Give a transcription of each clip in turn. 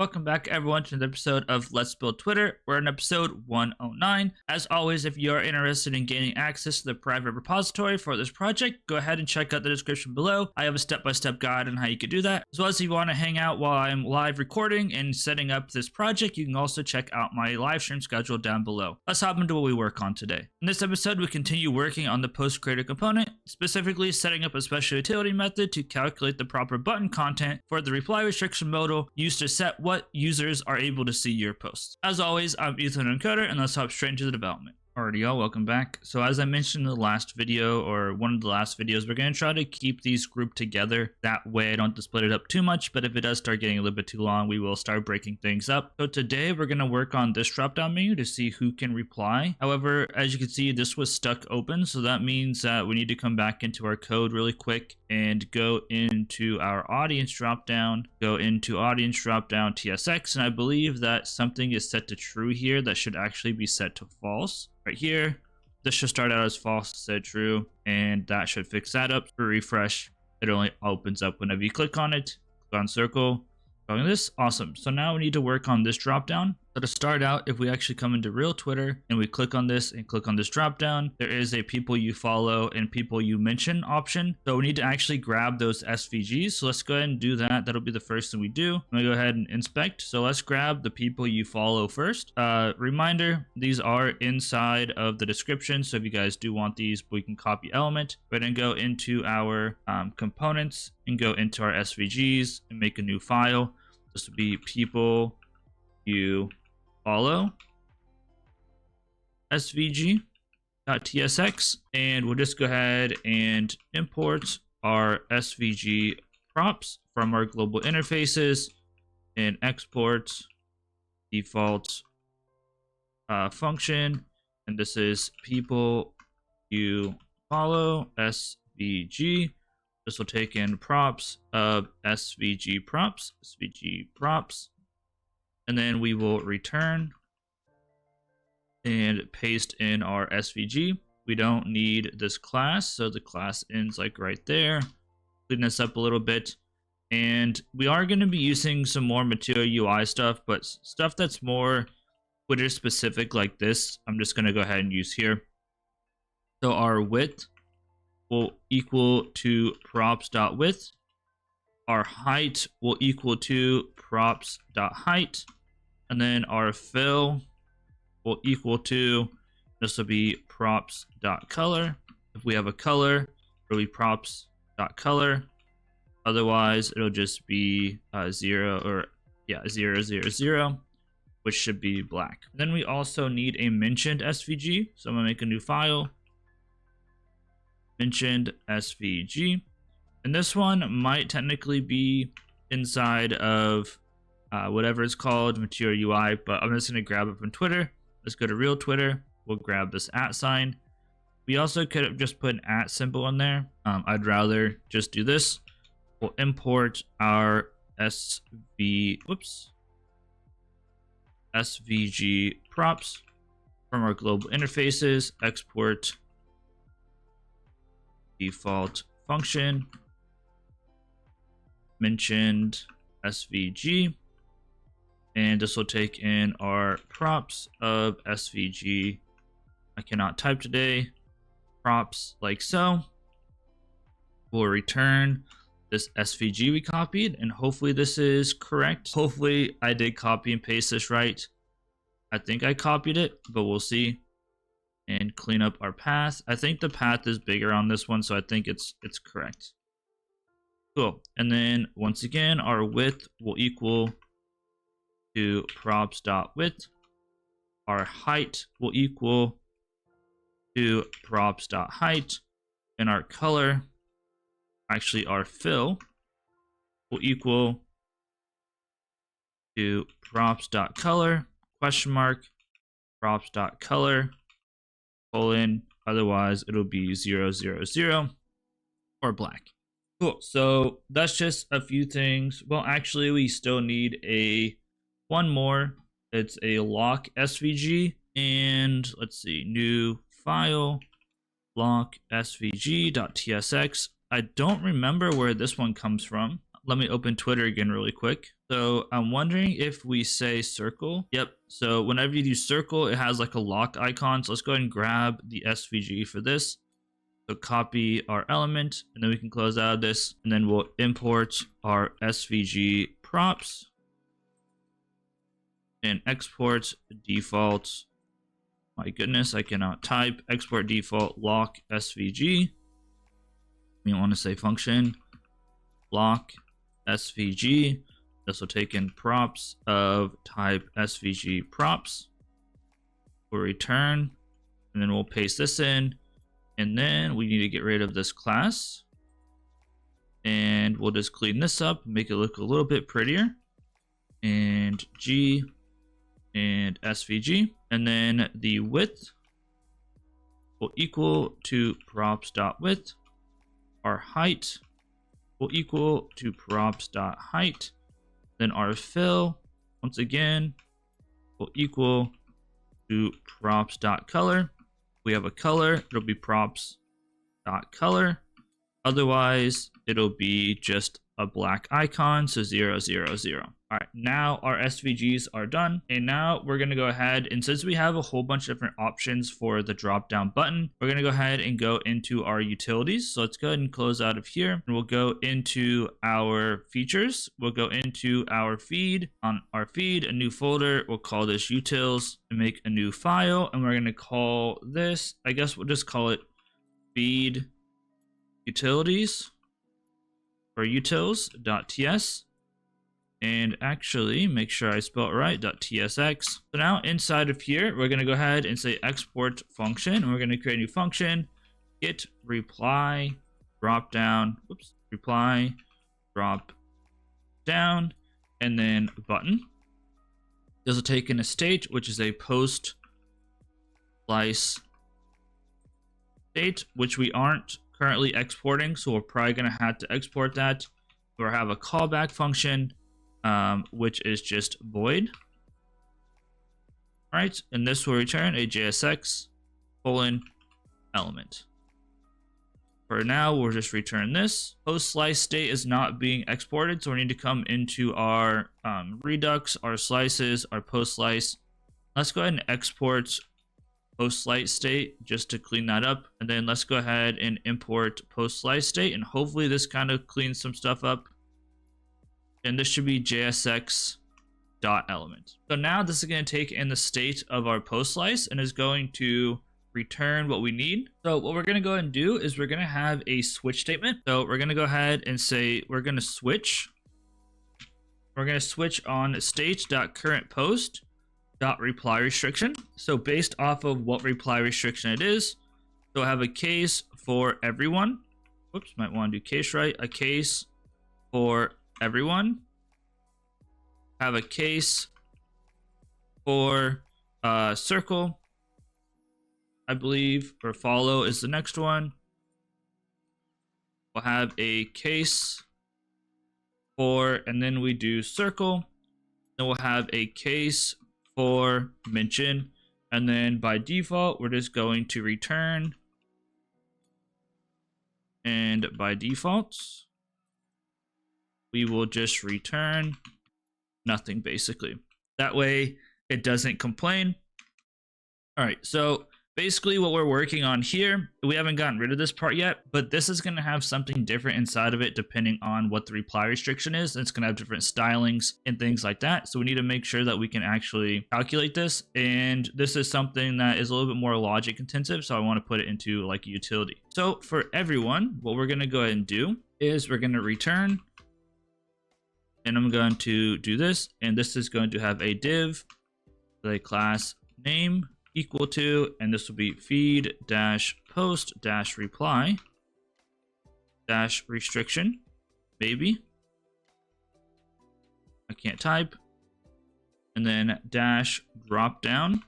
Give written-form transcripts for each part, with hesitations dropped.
Welcome back, everyone, to another episode of Let's Build Twitter. We're in episode 109. As always, if you are interested in gaining access to the private repository for this project, go ahead and check out the description below. I have a step-by-step guide on how you can do that. As well as if you want to hang out while I'm live recording and setting up this project, you can also check out my live stream schedule down below. Let's hop into what we work on today. In this episode, we continue working on the post creator component, specifically setting up a special utility method to calculate the proper button content for the reply restriction modal used to set what users are able to see your posts. As always, I'm Ethan Encoder, and let's hop straight into the development. Alrighty, y'all, welcome back. So as I mentioned in the last video, or one of the last videos, we're going to try to keep these grouped together. That way I don't have to split it up too much, but if it does start getting a little bit too long, we will start breaking things up. So today we're going to work on this drop-down menu to see who can reply. However, as you can see, this was stuck open, so that means that we need to come back into our code really quick and go into our audience drop-down, go into audience drop-down TSX, and I believe that something is set to true here that should actually be set to false. Right here, this should start out as false instead of true, and that should fix that up. For refresh, it only opens up whenever you click on it. Click on circle, click on this, awesome. So now we need to work on this drop down. So to start out, if we actually come into real Twitter and we click on this and click on this drop down, there is a people you follow and people you mention option. So we need to actually grab those SVGs. So let's go ahead and do that. That'll be the first thing we do. I'm gonna go ahead and inspect. So let's grab the people you follow first. Reminder, these are inside of the description. So if you guys do want these, we can copy element. Go ahead and go into our components and go into our SVGs and make a new file. This will be people you follow svg.tsx, and we'll just go ahead and import our svg props from our global interfaces and export default function, and this is people you follow svg. This will take in props of svg props, and then we will return and paste in our SVG. We don't need this class, so the class ends like right there. Clean this up a little bit. And we are going to be using some more material UI stuff, but stuff that's more Twitter specific like this, I'm just going to go ahead and use here. So our width will equal to props.width. Our height will equal to props.height. And then our fill will equal to, this will be props.color. If we have a color, it'll be props.color. Otherwise, it'll just be 0, which should be black. Then we also need a mentioned SVG. So I'm gonna make a new file, mentioned SVG. And this one might technically be inside of whatever it's called, material UI, but I'm just going to grab it from Twitter. Let's go to real Twitter. We'll grab this @ sign. We also could have just put an @ symbol in there. I'd rather just do this. We'll import our SVG props from our global interfaces, export default function, mentioned SVG, and this will take in our props of SVG. I cannot type today. Props like so. We'll return this SVG we copied, and hopefully this is correct. Hopefully I did copy and paste this right. I think I copied it, but we'll see. And clean up our path. I think the path is bigger on this one, so I think it's correct. Cool. And then once again, our width will equal to props.width. Our height will equal to props.height. And our color, actually our fill, will equal to props.color, question mark, props.color, colon, otherwise it'll be 000 or black. Cool, so that's just a few things. Well, actually we still need one more. It's a lock SVG, and let's see, new file, lock svg.tsx. I don't remember where this one comes from. let me open Twitter again really quick. So I'm wondering if we say circle. Yep. So whenever you do circle, it has like a lock icon. So let's go ahead and grab the SVG for this. So copy our element, and then we can close out of this, and then we'll import our SVG props and export default. My goodness, I cannot type. Export default lock SVG. We want to say function lock SVG. This will take in props of type SVG props. We'll return, and then we'll paste this in. And then we need to get rid of this class. And we'll just clean this up, make it look a little bit prettier. And G and SVG. And then the width will equal to props.width. Our height will equal to props.height. Then our fill, once again, will equal to props.color. We have a color, it'll be props.color. Otherwise, it'll be just a black icon, so 0, 0, 0. All right, now our SVGs are done. And now we're gonna go ahead, and since we have a whole bunch of different options for the drop-down button, we're gonna go ahead and go into our utilities. So let's go ahead and close out of here, and we'll go into our features. We'll go into our feed. On our feed, a new folder, we'll call this utils, and make a new file, and we're gonna call this, I guess we'll just call it feed utilities, or utils.ts. And actually make sure I spell it right, .tsx. So now inside of here, we're gonna go ahead and say export function, and we're gonna create a new function, get reply drop down, reply drop down, and then button. This will take in a state, which is a post slice state, which we aren't currently exporting, so we're probably gonna have to export that. Or have a callback function, which is just void. All right, and this will return a JSX element. For now, we'll just return this. Post slice state is not being exported, so we need to come into our Redux, our slices, our post slice. Let's go ahead and export post slice state just to clean that up, and then let's go ahead and import post slice state, and hopefully this kind of cleans some stuff up. And this should be JSX.element. So now this is going to take in the state of our post slice and is going to return what we need. So what we're going to go ahead and do is we're going to have a switch statement. So we're going to go ahead and say we're going to switch. We're going to switch on state.currentPost.reply restriction. So based off of what reply restriction it is, so I have a case for everyone. Whoops, might want to do case right. A case for everyone. Have a case for circle, I believe, or follow is the next one. We'll have a case for, and then we do circle. Then we'll have a case for mention, and then by default we're just going to return, and by default we will just return nothing, basically. That way it doesn't complain. All right, so basically what we're working on here, we haven't gotten rid of this part yet, but this is going to have something different inside of it depending on what the reply restriction is. It's going to have different stylings and things like that. So we need to make sure that we can actually calculate this. And this is something that is a little bit more logic intensive, so I want to put it into like a utility. So for everyone, what we're going to go ahead and do is we're going to return, and I'm going to do this, and this is going to have a div with a class name equal to, and this will be feed dash post dash reply dash restriction, maybe. I can't type. And then dash drop down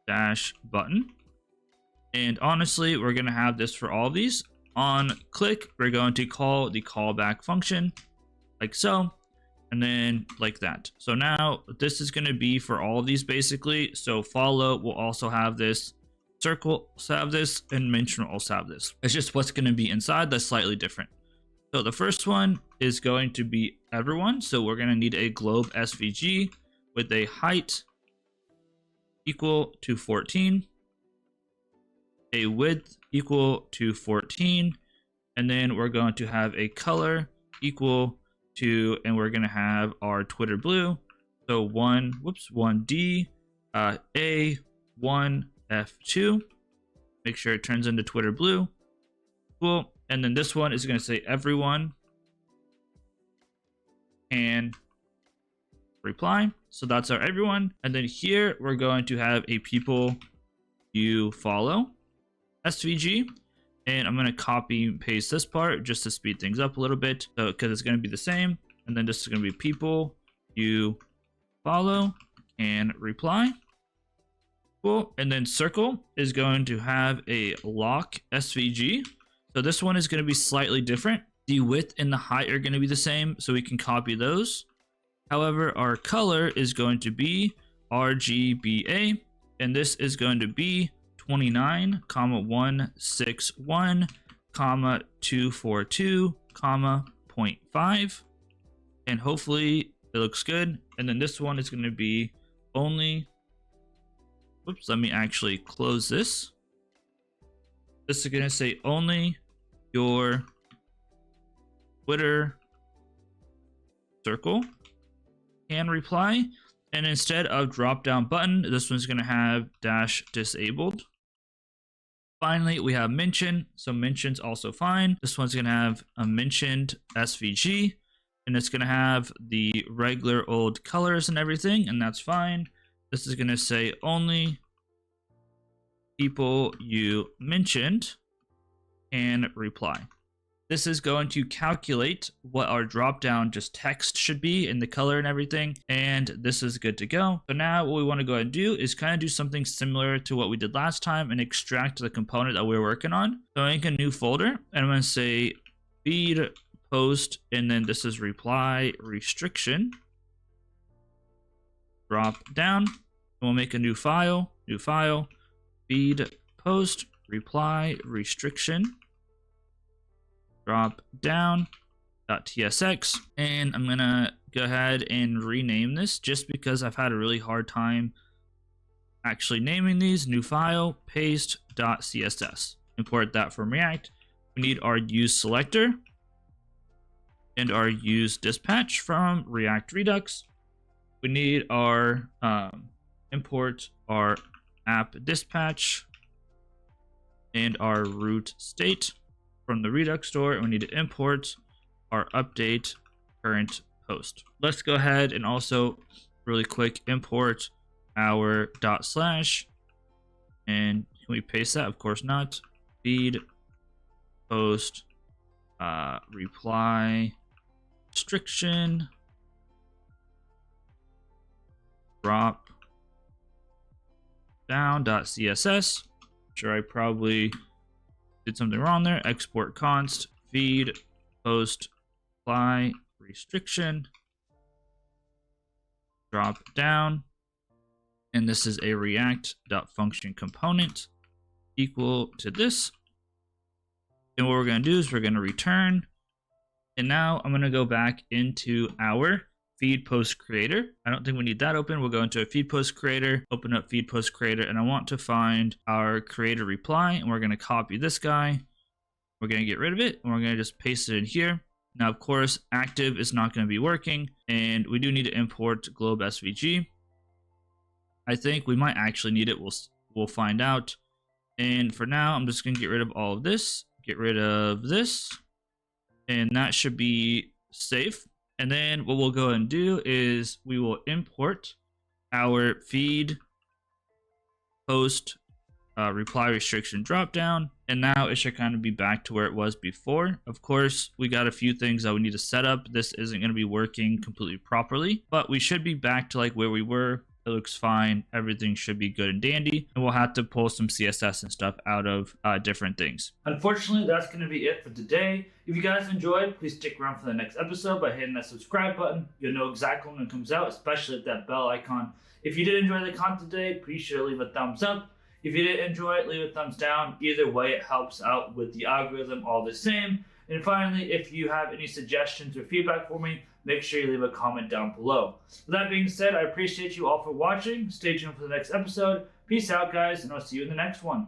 dash button. And honestly, we're going to have this for all of these. On click, we're going to call the callback function like so, and then like that. So now this is going to be for all of these basically. So follow will also have this, circle will have this, and mention will also have this. It's just what's going to be inside that's slightly different. So the first one is going to be everyone. So we're going to need a globe SVG with a height equal to 14, a width equal to 14, and then we're going to have a color equal to, and we're going to have our Twitter blue. So 1D, A1, F2. Make sure it turns into Twitter blue. Cool. And then this one is going to say everyone can reply. So that's our everyone. And then here we're going to have a people you follow SVG. And I'm going to copy and paste this part just to speed things up a little bit. So because it's going to be the same. And then this is going to be people you follow and reply. Cool. And then circle is going to have a lock SVG. So this one is going to be slightly different. The width and the height are going to be the same, so we can copy those. However, our color is going to be RGBA, and this is going to be 29, 161, 242, 0.5. And hopefully it looks good. And then this one is going to be only, whoops, let me actually close this. This is going to say only your Twitter circle can reply. And instead of drop down button, this one's going to have dash disabled. Finally, we have mention. So mention's also fine. This one's going to have a mentioned SVG, and it's going to have the regular old colors and everything, and that's fine. This is going to say only people you mentioned can reply. This is going to calculate what our dropdown just text should be in the color and everything, and this is good to go. So now what we want to go ahead and do is kind of do something similar to what we did last time and extract the component that we're working on. So make a new folder, and I'm going to say feed post, and then this is reply restriction. Drop down, and we'll make a new file, feed post reply restriction. Drop down .tsx, and I'm gonna go ahead and rename this just because I've had a really hard time actually naming these. New file, paste .css. Import that from React. We need our use selector and our use dispatch from React Redux. We need our import our app dispatch and our root state from the Redux store, and we need to import our update current post. Let's go ahead and also really quick import our // and can we paste that? Of course not. Feed post reply restriction drop down .css. Sure, I probably did something wrong there. Export const feed post apply restriction drop down, and this is a react.function component equal to this. And what we're going to do is we're going to return, and now I'm going to go back into our feed post creator. I don't think we need that open. We'll go into a feed post creator, open up feed post creator, and I want to find our creator reply, and we're going to copy this guy. We're going to get rid of it, and we're going to just paste it in here. Now, of course, active is not going to be working, and we do need to import globe SVG. I think we might actually need it. We'll find out. And for now, I'm just going to get rid of all of this, get rid of this, and that should be safe. And then what we'll go and do is we will import our feed post reply restriction dropdown, and now it should kind of be back to where it was before. Of course, we got a few things that we need to set up. This isn't going to be working completely properly, but we should be back to like where we were. It looks fine. Everything should be good and dandy. And we'll have to pull some CSS and stuff out of different things. Unfortunately, that's going to be it for today. If you guys enjoyed, please stick around for the next episode by hitting that subscribe button. You'll know exactly when it comes out, especially with that bell icon. If you did enjoy the content today, please sure to leave a thumbs up. If you did enjoy it, leave a thumbs down. Either way, it helps out with the algorithm all the same. And finally, if you have any suggestions or feedback for me, make sure you leave a comment down below. With that being said, I appreciate you all for watching. Stay tuned for the next episode. Peace out, guys, and I'll see you in the next one.